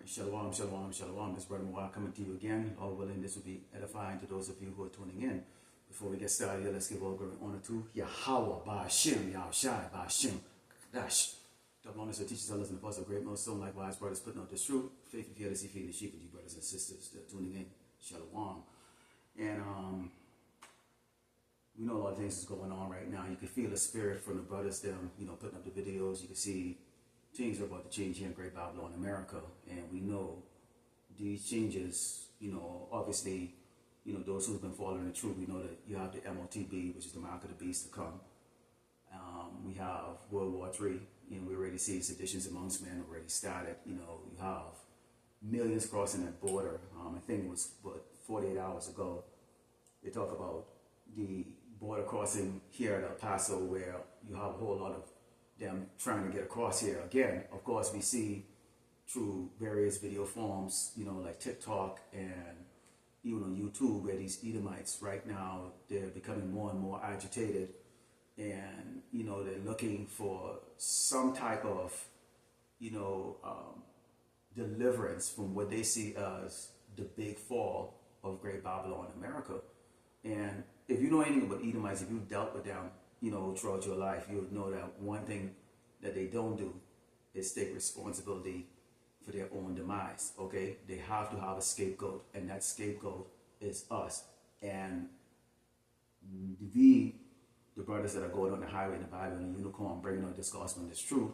Shalom, shalom, shalom. This brother Mwah coming to you again. Lord willing, this will be edifying to those of you who are tuning in. Before we get started here, let's give all glory and honor to Yahweh, Ba'ashem, Yahushai, Ba'ashem, Kadash. Double honors to teachers, elders, and apostles of great millstone. Likewise, brothers putting out this truth. Faith and fearlessly feeding the sheep of you, brothers and sisters that are tuning in. Shalom. And we know a lot of things is going on right now. You can feel the spirit from the brothers, them, putting up the videos. You can see things are about to change here in Great Babylon, America, and we know these changes, obviously, those who've been following the truth, we know that you have the MOTB, which is the mark of the beast to come. We have World War III, we already see seditions amongst men already started. You have millions crossing that border. I think it was, 48 hours ago, they talk about the border crossing here at El Paso, where you have a whole lot of them trying to get across here. Again, of course, we see through various video forms, like TikTok and even on YouTube, where these Edomites right now, they're becoming more and more agitated, and they're looking for some type of deliverance from what they see as the big fall of Great Babylon, America. And if you know anything about Edomites, if you've dealt with them throughout your life, you would know that one thing that they don't do is take responsibility for their own demise, okay? They have to have a scapegoat, and that scapegoat is us. And the brothers that are going on the highway in the Bible and the unicorn, bringing out this gospel and this truth,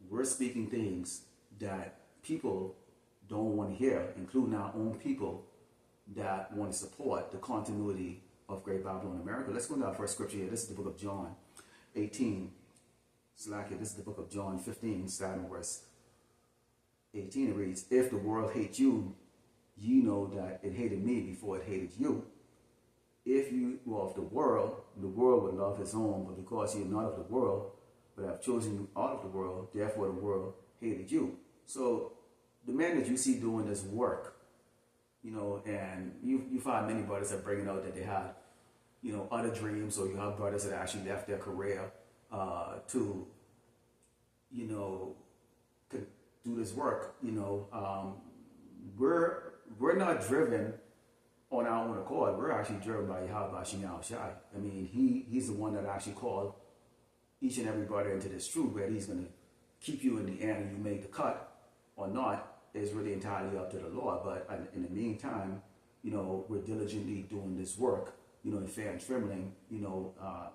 we're speaking things that people don't want to hear, including our own people that want to support the continuity of Great Babylon, America. Let's go to our first scripture here. This is the book of John 18. This is the book of John 15, starting verse 18. It reads, "If the world hates you, ye know that it hated me before it hated you. If you were of the world would love his own, but because you are not of the world, but have chosen you out of the world, therefore the world hated you." So the man that you see doing this work, and you find many brothers that bring it out that they had, other dreams, or you have brothers that actually left their career to, do this work. We're not driven on our own accord. We're actually driven by Yahweh Yahushai. I mean, he's the one that actually called each and every brother into this truth, where he's going to keep you in the end and you make the cut or not is really entirely up to the Lord. But in the meantime, we're diligently doing this work, in fear and trembling.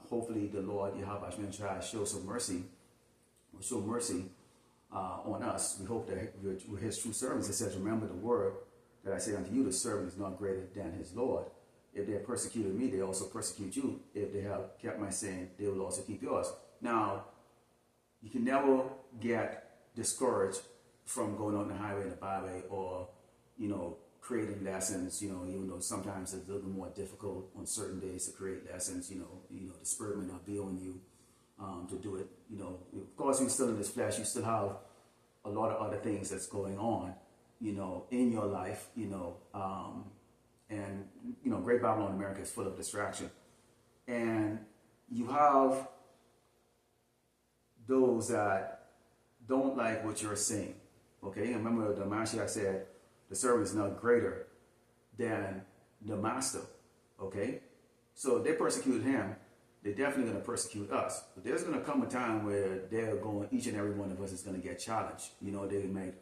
Hopefully the Lord Yahweh Yahushai show some mercy, or show mercy on us. We hope that we're his true servants. It says, "Remember the word that I say unto you, the servant is not greater than his Lord. If they have persecuted me, they also persecute you. If they have kept my saying, they will also keep yours." Now, you can never get discouraged from going on the highway and the byway, or, creating lessons, even though sometimes it's a little bit more difficult on certain days to create lessons, the Spirit may not be on you to do it. Of course, you're still in this flesh, you still have a lot of other things that's going on, in your life, and, Great Babylon, America is full of distraction. And you have those that don't like what you're saying. Okay, and remember the Mashiach said, the servant is not greater than the master. Okay, so they persecuted him, they're definitely going to persecute us. But there's going to come a time where each and every one of us is going to get challenged. They may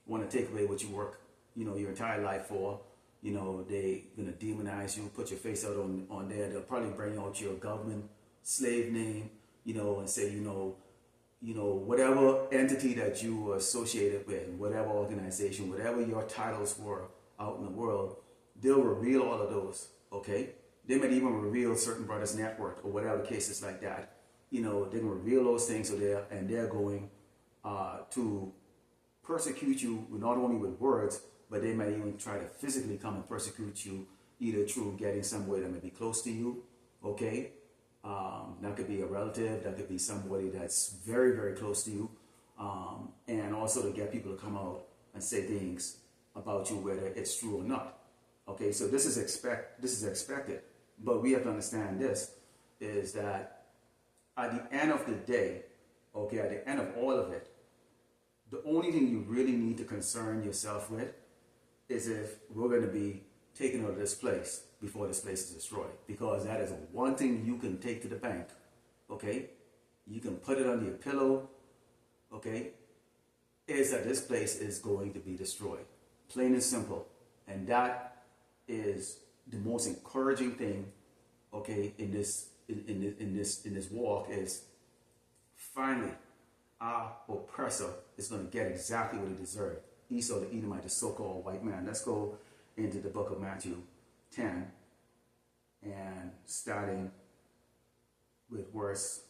want to take away what you work, your entire life for. They're going to demonize you, put your face out on there. They'll probably bring out your government slave name, and say, whatever entity that you were associated with, whatever organization, whatever your titles were out in the world, they'll reveal all of those, okay? They might even reveal certain brothers' network or whatever the case is like that. They're going to reveal those things, and they're going to persecute you not only with words, but they might even try to physically come and persecute you, either through getting somewhere that may be close to you, okay? That could be a relative, that could be somebody that's very, very close to you, and also to get people to come out and say things about you, whether it's true or not. Okay, so this is expected, but we have to understand this, is that at the end of the day, okay, at the end of all of it, The only thing you really need to concern yourself with is if we're going to be taken out of this place before this place is destroyed. Because that is one thing you can take to the bank, okay? You can put it under your pillow, okay? Is that this place is going to be destroyed. Plain and simple. And that is the most encouraging thing, okay, in this walk is finally our oppressor is going to get exactly what he deserved. Esau the Edomite, the so-called white man. Let's go into the book of Matthew 10 and starting with verse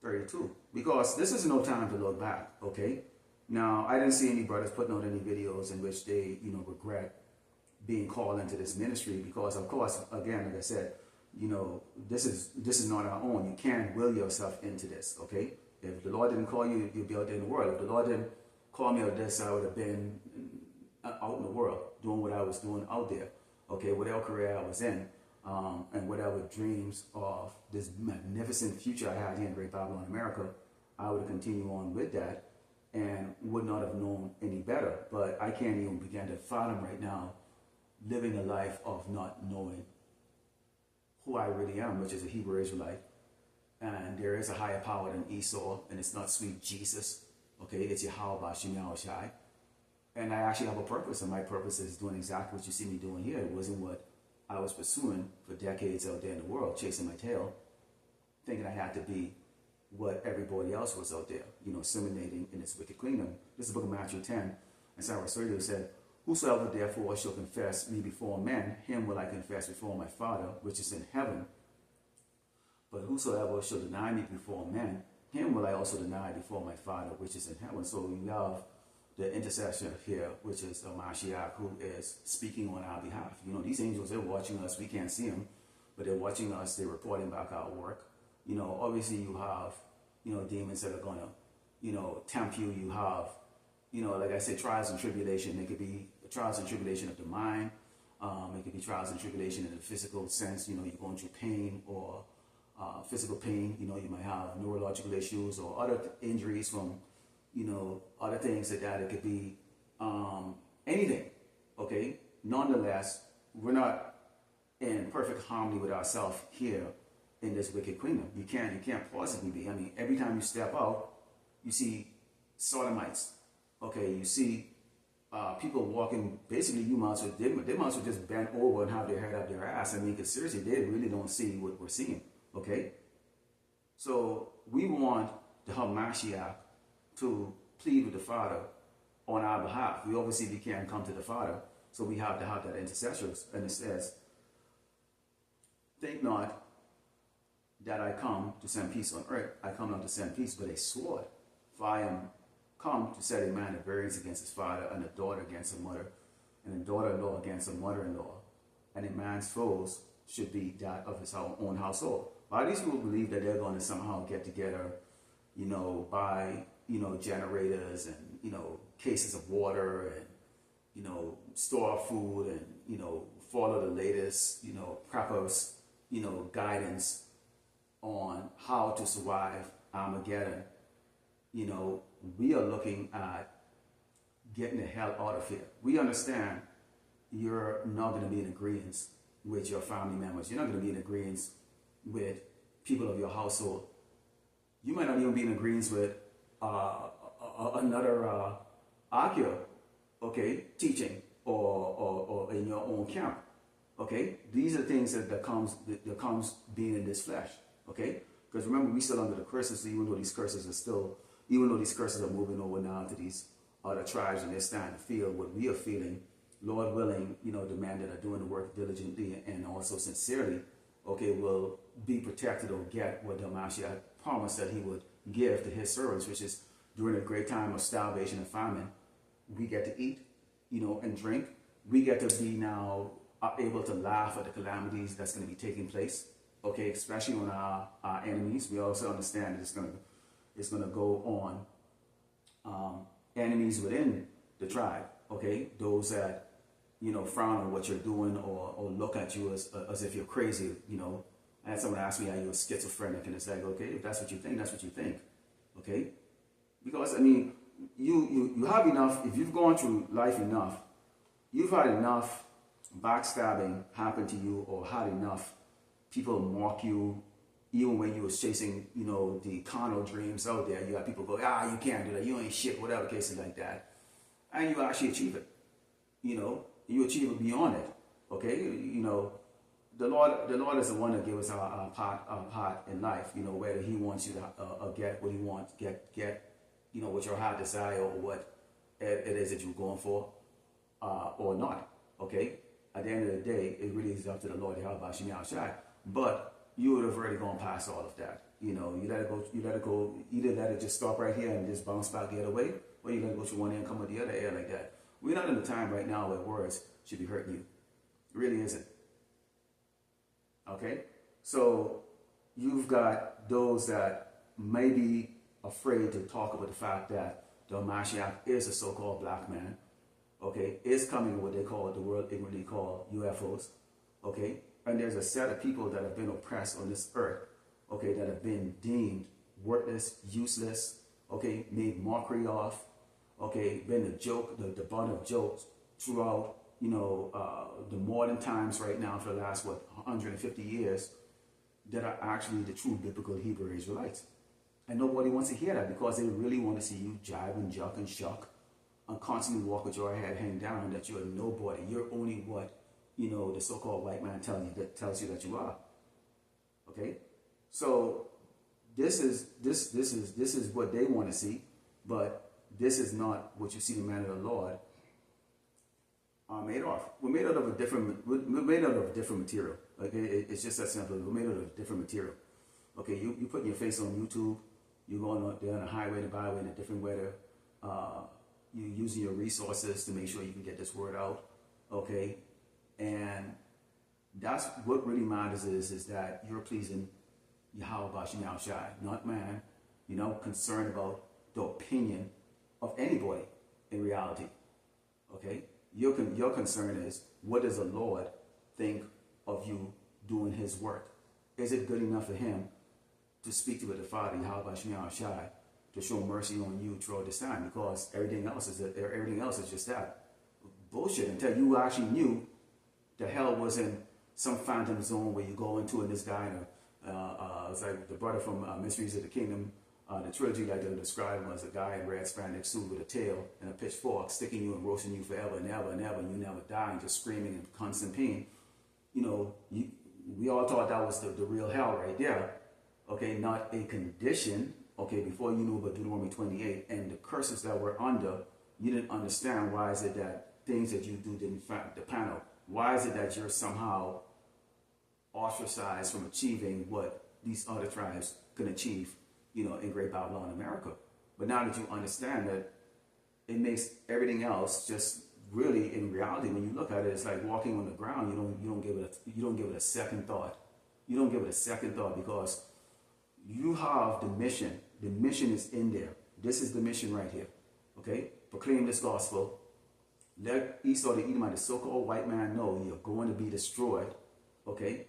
32. Because this is no time to look back, okay? Now, I didn't see any brothers putting out any videos in which they, regret being called into this ministry because, of course, again, like I said, this is not our own. You can't will yourself into this, okay? If the Lord didn't call you, you'd be out there in the world. If the Lord didn't call me out this, I would have been out in the world doing what I was doing out there, okay? Whatever career I was in, and whatever dreams of this magnificent future I had here in Great Babylon, America, I would continue on with that and would not have known any better. But I can't even begin to fathom right now living a life of not knowing who I really am, which is a Hebrew Israelite. And there is a higher power than Esau, and it's not sweet Jesus, okay? It's Yahweh Bashim Yahushai. And I actually have a purpose, and my purpose is doing exactly what you see me doing here. It wasn't what I was pursuing for decades out there in the world, chasing my tail, thinking I had to be what everybody else was out there, assimilating in this wicked kingdom. This is the book of Matthew 10, and Sarah Sergio said, "Whosoever therefore shall confess me before men, him will I confess before my Father, which is in heaven. But whosoever shall deny me before men, him will I also deny before my Father, which is in heaven." So we have the intercessor here, which is Mashiach, who is speaking on our behalf. These angels, they're watching us. We can't see them, but they're watching us. They're reporting back our work. Obviously you have, demons that are going to, tempt you. You have, like I said, trials and tribulation. It could be trials and tribulation of the mind. It could be trials and tribulation in the physical sense. You're going through pain or physical pain. You might have neurological issues or other injuries from, other things like that. It could be anything, okay? Nonetheless, we're not in perfect harmony with ourselves here in this wicked kingdom. You can't possibly be. I mean, every time you step out, you see sodomites, okay? You see people walking, basically they might as well just bend over and have their head up their ass. I mean, because seriously, they really don't see what we're seeing, okay? So we want the Hamashiach to plead with the Father on our behalf. We obviously can't come to the Father, so we have to have that intercessors. And it says, "Think not that I come to send peace on earth. I come not to send peace, but a sword. For I am come to set a man at variance against his father, and a daughter against her mother, and a daughter-in-law against her mother-in-law. And a man's foes should be that of his own household." A lot of these people believe that they're going to somehow get together, buy, generators and, cases of water and, store food and, follow the latest, preppers, guidance on how to survive Armageddon. We are looking at getting the hell out of here. We understand you're not going to be in agreement with your family members. You're not going to be in agreement with people of your household. You might not even be in agreement with another Akio, okay, teaching or in your own camp, okay? These are things that comes being in this flesh, okay? Because remember, we still under the curses, so even though these curses are moving over now to these other tribes and they're starting to feel what we are feeling, Lord willing, the men that are doing the work diligently and also sincerely, okay, will be protected or get what the Mashiach promised that he would give to his servants, which is during a great time of starvation and famine, we get to eat, and drink. We get to be now able to laugh at the calamities that's going to be taking place, okay, especially on our enemies. We also understand that it's going to go on enemies within the tribe, okay, those that frown on what you're doing or look at you as if you're crazy. I had someone ask me, "Are you a schizophrenic?" And it's like, okay, if that's what you think, that's what you think, okay? Because I mean, you have enough. If you've gone through life enough, you've had enough backstabbing happen to you, or had enough people mock you, even when you was chasing, the carnal dreams out there. You have people go, you can't do that, you ain't shit, whatever, cases like that. And you actually achieve it. You achieve it beyond it. Okay? The Lord is the one that gives us our part in life, whether he wants you to get what he wants, get what your heart desire, or what it is that you're going for, or not. Okay? At the end of the day, it really is up to the Lord, Yahweh Shem Shai. But you would have already gone past all of that. You let it go, either let it just stop right here and just bounce back the other way, or you let it go to one end and come with the other end like that. We're not in the time right now where words should be hurting you. It really isn't. Okay? So you've got those that may be afraid to talk about the fact that the Mashiach is a so-called black man. Okay? Is coming what they call, the world ignorantly call UFOs. Okay? And there's a set of people that have been oppressed on this earth, okay, that have been deemed worthless, useless, okay, made mockery of, okay, been a joke, the butt of jokes throughout, the modern times right now for the last, 150 years, that are actually the true biblical Hebrew Israelites. And nobody wants to hear that, because they really want to see you jive and juck and shuck and constantly walk with your head hanging down, that you're nobody. You're only what the so-called white man tells you that you are. Okay, so this is what they want to see, but this is not what you see the man of the Lord are made of. We're made out of a different material. Okay, it's just that simple. We're made out of different material. Okay, you putting your face on YouTube, you're going out there on the highway, the byway, in a different weather. You're using your resources to make sure you can get this word out. Okay. And that's what really matters is that you're pleasing Yahweh Bashem Shai, not man. You're not concerned about the opinion of anybody in reality. Okay? Your concern is, what does the Lord think of you doing his work? Is it good enough for him to speak to the Father, Yahweh Bashem Shai, to show mercy on you throughout this time? Because everything else is just that bullshit until you actually knew the hell wasn't some phantom zone where you go into, and this guy, it's like the brother from Mysteries of the Kingdom, the trilogy, like they describe him as a guy in red spandex suit with a tail and a pitchfork, sticking you and roasting you forever and ever and ever, and you never die, and just screaming in constant pain. We all thought that was the real hell right there. Okay, not a condition. Okay, before you knew about Deuteronomy 28 and the curses that we're under, you didn't understand why is it that things that you do didn't depend on. Why is it that you're somehow ostracized from achieving what these other tribes can achieve, in Great Babylon, America? But now that you understand that, it makes everything else just really, in reality, when you look at it, it's like walking on the ground. You don't give it a second thought. You don't give it a second thought, because you have the mission. The mission is in there. This is the mission right here. Okay? Proclaim this gospel. Let Esau the Edomite, the so-called white man, know you're going to be destroyed. Okay?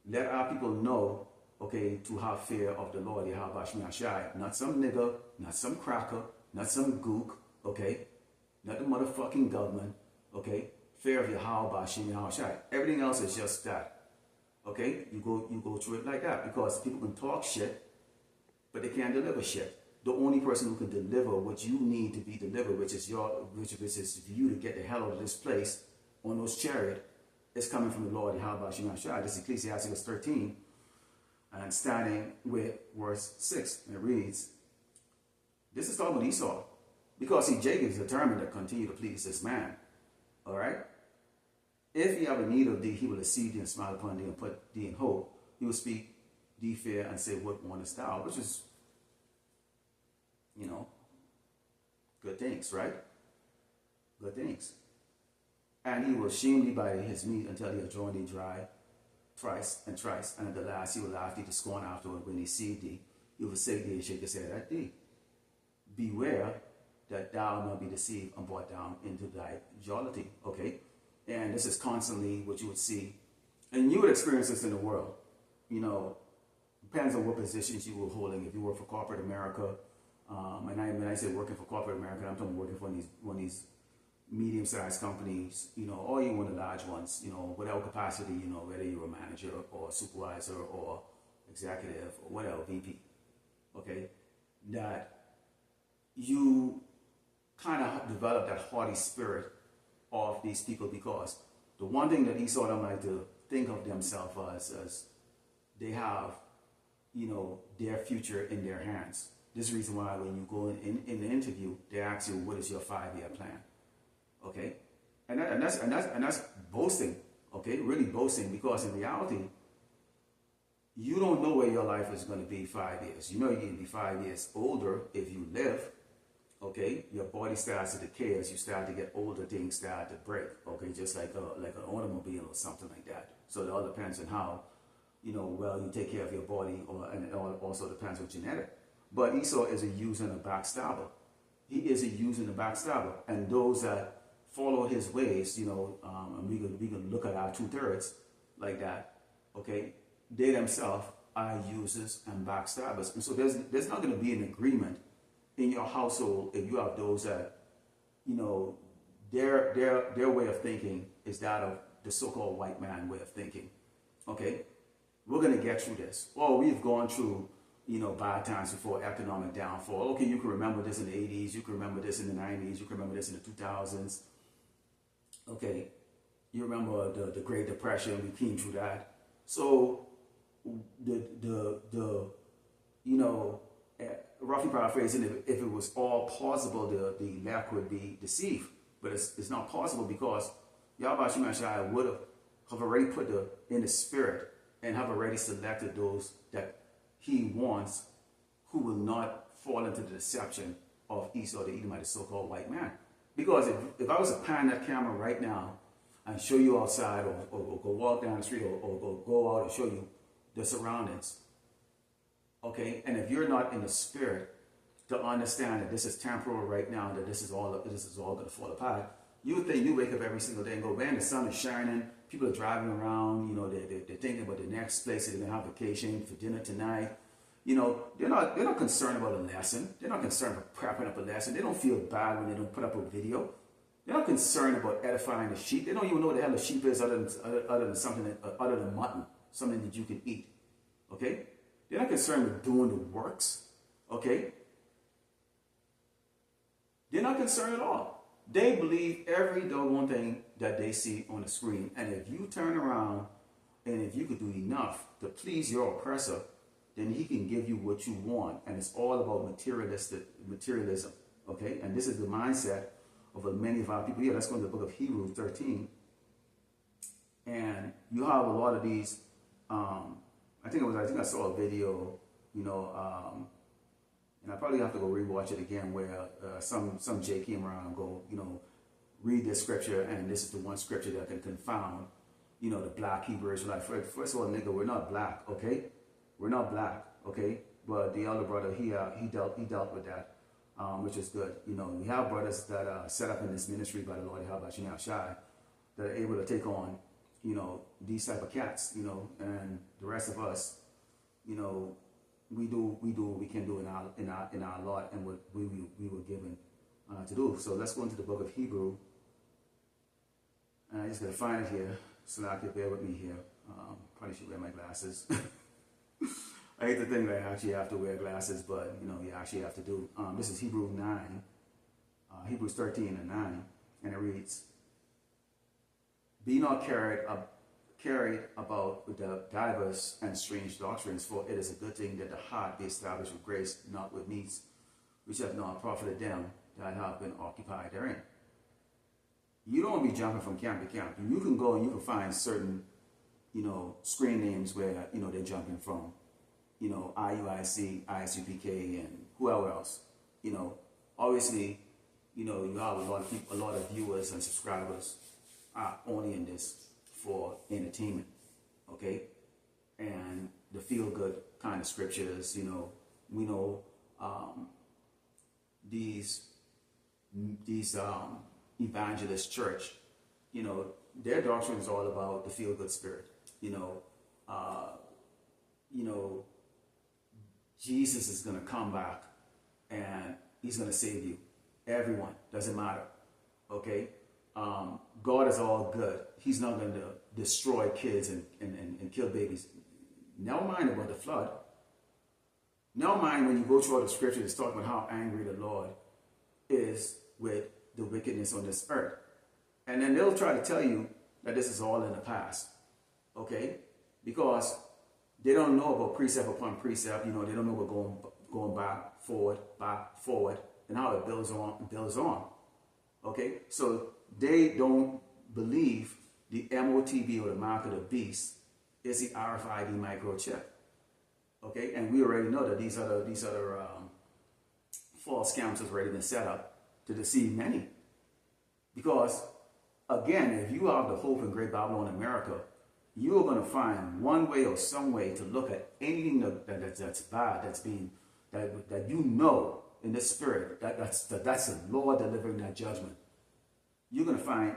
Let our people know, okay, to have fear of the Lord, Yahweh Shem Shai. Not some nigger, not some cracker, not some gook, okay? Not the motherfucking government, okay? Fear of Yahweh Shem Shai. Everything else is just that. Okay? You go through it like that, because people can talk shit, but they can't deliver shit. The only person who can deliver what you need to be delivered, which is for you to get the hell out of this place on those chariot, is coming from the Lord, Yahweh Shem Shai. This is Ecclesiastes 13, and starting with verse 6, and it reads, this is talking about Esau, because Jacob is determined to continue to please this man. All right? If he have a need of thee, he will accede thee and smile upon thee and put thee in hope. He will speak thee fair and say, what wantest thou? Which is, good things, right? Good things. And he will shame thee by his meat until he have drawn thee dry thrice, and at the last he will laugh thee to scorn afterward when he see thee. He will say thee and shake his head at thee. Beware that thou not be deceived and brought down into thy jollity. Okay? And this is constantly what you would see. And you would experience this in the world. Depends on what positions you were holding. If you work for corporate America, And when I say working for corporate America, I'm talking working for one of these medium-sized companies, or even one of the large ones, whatever capacity, whether you're a manager or a supervisor or executive or whatever, VP, okay, that you kind of develop that haughty spirit of these people, because the one thing that Esau don't like to think of themselves as they have, their future in their hands. This is the reason why when you go in the interview, they ask you, what is your 5-year plan? Okay? And that's boasting, okay? Really boasting, because in reality, you don't know where your life is going to be 5 years. You know you're going to be 5 years older if you live, okay? Your body starts to decay as you start to get older, things start to break, okay? Just like an automobile or something like that. So it all depends on how, well you take care of your body, and it also depends on genetic. But Esau is a user and a backstabber. He is a user and a backstabber. And those that follow his ways, and we can look at our 2/3 like that, okay? They themselves are users and backstabbers. And so there's not going to be an agreement in your household if you have those that, their way of thinking is that of the so-called white man way of thinking. Okay? We're going to get through this. Well, we've gone through, bad times before, economic downfall. Okay, you can remember this in the 80s, you can remember this in the 90s, you can remember this in the 2000s. Okay, you remember the Great Depression, we came through that. So, roughly paraphrasing, if it was all possible, the elect would be deceived. But it's not possible, because Yahweh Shemashai would have already put in the spirit and have already selected those that he wants, who will not fall into the deception of Esau the Edomite, the so-called white man. Because if I was to pan that camera right now and show you outside, or go walk down the street, or go out and show you the surroundings, okay, and if you're not in the spirit to understand that this is temporal right now, that this is all going to fall apart, you would think, you wake up every single day and go, man, the sun is shining, people are driving around, they're thinking about the next place they're going to have vacation for dinner tonight. They're not concerned about a lesson. They're not concerned about prepping up a lesson. They don't feel bad when they don't put up a video. They're not concerned about edifying the sheep. They don't even know what the hell a sheep is other than something other than mutton, something that you can eat. Okay? They're not concerned with doing the works. Okay? They're not concerned at all. They believe every doggone thing that they see on the screen. And if you turn around and if you could do enough to please your oppressor, then he can give you what you want. And it's all about materialism. Okay? And this is the mindset of many of our people. Yeah, let's go to the book of Hebrews 13. And you have a lot of these, I think I saw a video, and I probably have to go rewatch it again, where some J came around and go, read this scripture, and this is the one scripture that can confound, the black Hebrew Israelite. First of all, nigga, we're not black, okay? We're not black, okay? But the elder brother, he dealt with that, which is good. We have brothers that are set up in this ministry by the Lord Yahweh Shai that are able to take on, these type of cats, and the rest of us, we do what we can do in our lot and what we were given to do. So let's go into the book of Hebrew. And I just gotta find it here, so I can bear with me here. Probably should wear my glasses. I hate to think that I actually have to wear glasses, but you actually have to do. This is Hebrews 9, Hebrews 13 and 9, and it reads, "Be not carried about with the diverse and strange doctrines, for it is a good thing that the heart be established with grace, not with meats, which have not profited them that have been occupied therein." You don't be jumping from camp to camp. You can go and you can find certain, screen names where, they're jumping from, IUIC, ISUPK, and whoever else. Obviously, you have a lot of viewers and subscribers are only in this for entertainment, okay? And the feel-good kind of scriptures, we know these evangelist church, their doctrine is all about the feel-good spirit. Jesus is going to come back, and he's going to save you. Everyone, doesn't matter. Okay? God is all good. He's not going to destroy kids and kill babies. Never mind about the flood. Never mind when you go through all the scriptures, it's talking about how angry the Lord is with the wickedness on this earth. And then they'll try to tell you that this is all in the past. Okay? Because they don't know about precept upon precept. You know, they don't know about going back, forward, and how it builds on. Okay? So they don't believe the MOTB, or the mark of the beast, is the RFID microchip. Okay? And we already know that these other false scams has already been set up to deceive many. Because, again, if you have the hope in Great Babylon America, you're going to find one way or some way to look at anything that's bad, that you know in the spirit, that's the Lord delivering that judgment. You're going to find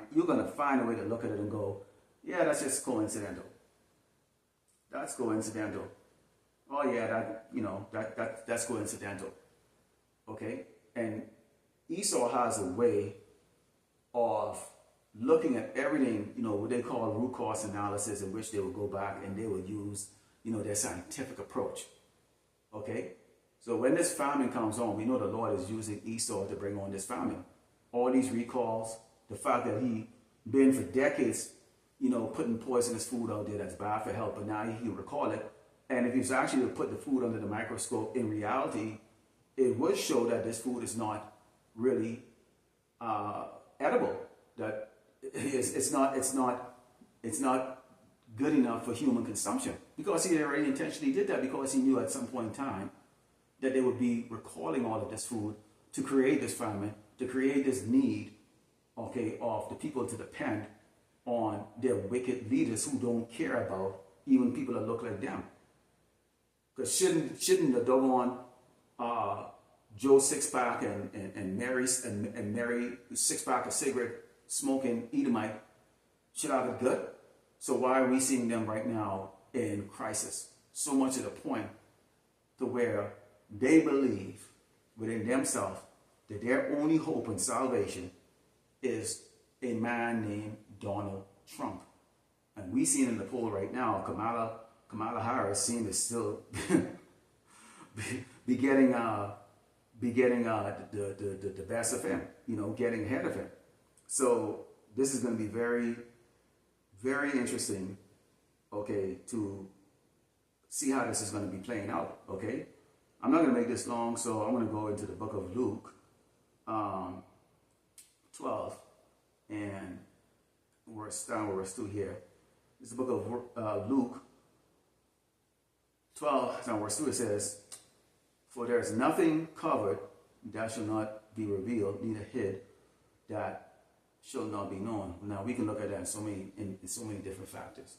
a way to look at it and go, yeah, that's just coincidental. That's coincidental. Oh yeah, that's coincidental. Okay? And Esau has a way of looking at everything, what they call root cause analysis, in which they will go back and they will use, their scientific approach. Okay? So when this famine comes on, we know the Lord is using Esau to bring on this famine. All these recalls, the fact that he been for decades, putting poisonous food out there that's bad for health, but now he recall it. And if he was actually to put the food under the microscope, in reality, it would show that this food is not really edible. That it's not good enough for human consumption, because he already intentionally did that, because he knew at some point in time that they would be recalling all of this food to create this famine, to create this need, okay, of the people to depend on their wicked leaders who don't care about even people that look like them. Because shouldn't the doggone Joe Sixpack and Mary Sixpack of cigarette smoking Edomite should have it good? So why are we seeing them right now in crisis? So much to the point to where they believe within themselves that their only hope and salvation is a man named Donald Trump. And we see in the poll right now, Kamala Harris seems to still be getting the best of him, getting ahead of him. So this is going to be very, very interesting, okay, to see how this is going to be playing out, okay? I'm not going to make this long, so I'm going to go into the book of Luke 12 and verse 2 here. It's the book of Luke 12, verse 2. It says, "For there is nothing covered that shall not be revealed, neither hid that shall not be known." Now we can look at that in so many different factors.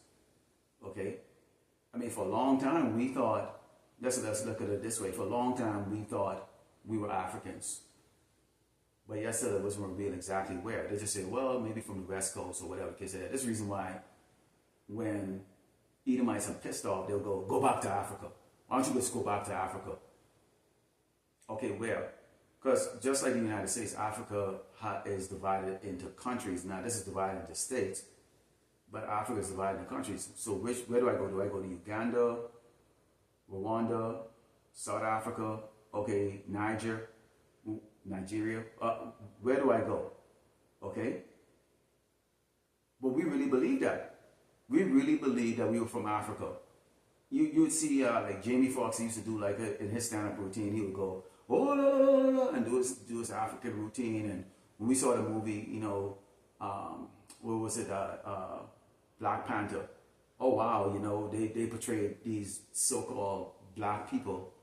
Okay, I mean, for a long time we thought. Let's look at it this way. For a long time we thought we were Africans, but yet still it wasn't revealed exactly where. They just said, well, maybe from the West Coast or whatever the case is. This is the reason why when Edomites are pissed off, they'll go back to Africa. Why don't you just go back to Africa? Okay, where? Because just like the United States, Africa is divided into countries. Now, this is divided into states, but Africa is divided into countries. So where do I go? Do I go to Uganda, Rwanda, South Africa, okay, Nigeria? Where do I go? Okay? But we really believe that. We really believe that we were from Africa. You would see like Jamie Foxx used to do like in his stand-up routine, he would go, oh, la, la, la, and do his African routine. And when we saw the movie, what was it, Black Panther, oh wow, they portrayed these so-called black people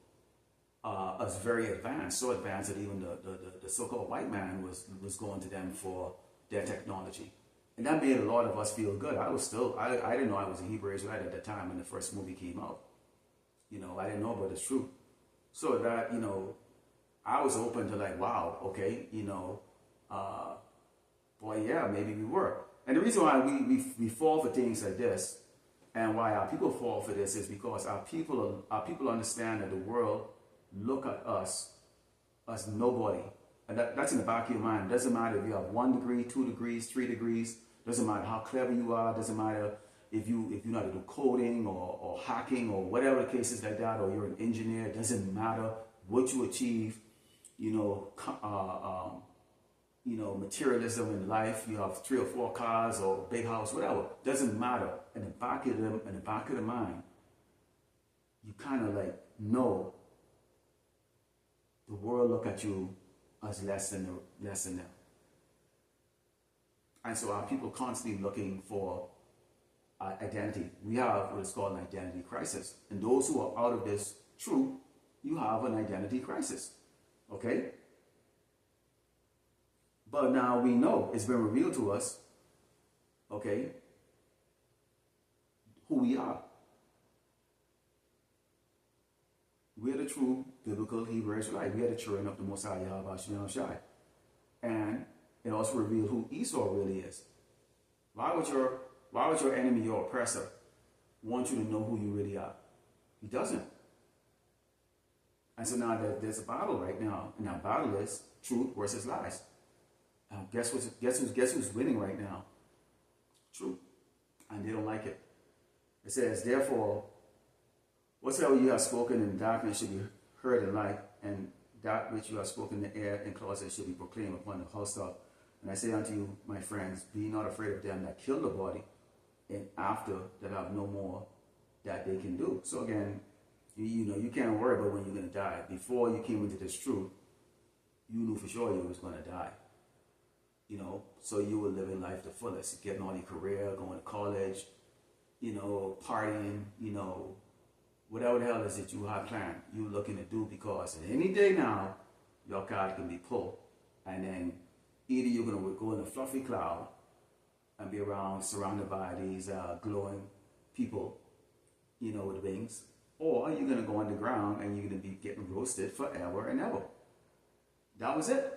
as very advanced, so advanced that even the so-called white man was going to them for their technology. And that made a lot of us feel good. I didn't know I was a Hebrew Israelite at the time when the first movie came out. I didn't know about the truth. So that, I was open to like, wow, okay, boy, yeah, maybe we were. And the reason why we fall for things like this, and why our people fall for this, is because our people understand that the world look at us, as nobody. And that's in the back of your mind. It doesn't matter if you have 1 degree, 2 degrees, 3 degrees. Doesn't matter how clever you are. Doesn't matter if you know how to do coding or hacking or whatever the case is like that, or you're an engineer. It doesn't matter what you achieve. Materialism in life. You have 3 or 4 cars or big house, whatever. Doesn't matter. In the back of the mind, you kind of like know the world look at you as less than them. And so our people constantly looking for identity. We have what is called an identity crisis. And those who are out of this truth, you have an identity crisis. Okay? But now we know, it's been revealed to us, okay, who we are. We are the true biblical Hebrew Israelite. We are the children of the Most High Yahweh Shem Shai. And it also revealed who Esau really is. Why would your enemy, your oppressor, want you to know who you really are? He doesn't. And so now there's a battle right now, and that battle is truth versus lies. Guess who's winning right now? Truth. And they don't like it. It says, therefore, whatsoever you have spoken in darkness should be heard in light, and that which you have spoken in the air in closet should be proclaimed upon the housetop. And I say unto you, my friends, be not afraid of them that kill the body, and after that have no more that they can do. So again, you can't worry about when you're going to die. Before you came into this truth, you knew for sure you was going to die. So you were living life the fullest, getting on your career, going to college, partying, whatever the hell is it you have planned, you looking to do, because any day now, your card can be pulled. And then either you're going to go in a fluffy cloud and be surrounded by these glowing people, with wings, or you're going to go underground and you're going to be getting roasted forever and ever. That was it.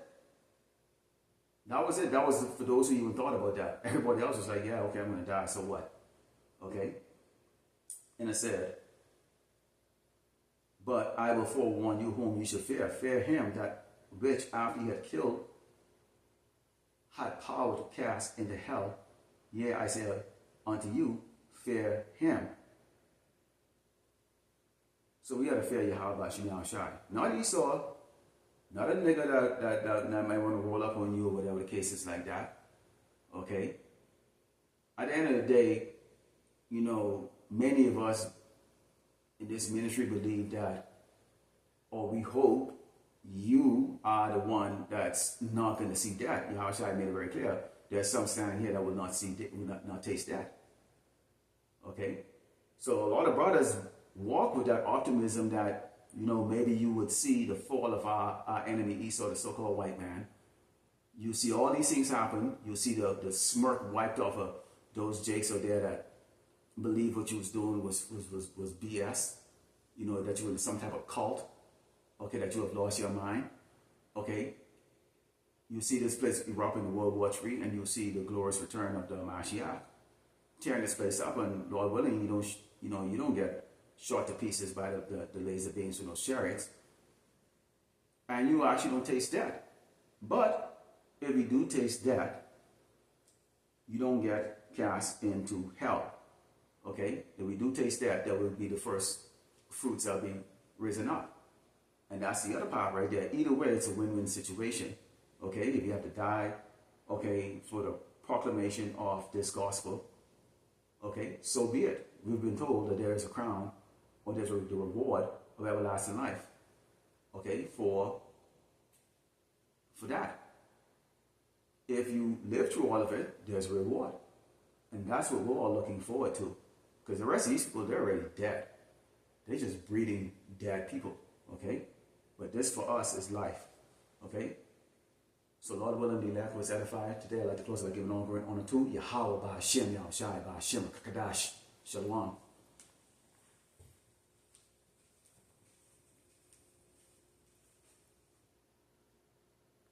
That was it. That was for those who even thought about that. Everybody else was like, yeah, okay, I'm going to die, so what? Okay? And it said, but I will forewarn you whom you should fear. Fear him that which after he had killed had power to cast into hell. Yea, I say unto you, fear him. So we got to fear Yahweh Shem Shai. Not Esau. Not a nigga that might want to roll up on you or whatever the case is like that. Okay? At the end of the day, many of us in this ministry believe that, or we hope, you are the one that's not going to see death. Yahweh Shai made it very clear. There's some standing here that will not taste death. Okay? So a lot of brothers walk with that optimism that, maybe you would see the fall of our enemy Esau, the so-called white man. You see all these things happen. You see the smirk wiped off of those jakes out there that believe what you was doing was BS. That you were in some type of cult. Okay, that you have lost your mind. Okay. You see this place erupting in World War III, and you see the glorious return of the Mashiach tearing this place up, and Lord willing, you don't get shot to pieces by the laser beams from those chariots, and you actually don't taste death. But if you do taste death, you don't get cast into hell. Okay? If we do taste death, that will be the first fruits that will be risen up. And that's the other part right there. Either way, it's a win-win situation. Okay? If you have to die, okay, for the proclamation of this gospel, okay, so be it. We've been told that there is a crown, or there's the reward of everlasting life, okay, for that. If you live through all of it, there's a reward. And that's what we're all looking forward to. Because the rest of these people, they're already dead. They're just breeding dead people, okay? But this for us is life, okay? So Lord willing, the elect was edified. Today I'd like to close by giving honor to Yahweh, Ba'ashem, Yahushai, Ba'ashem, Kadash, Shalom.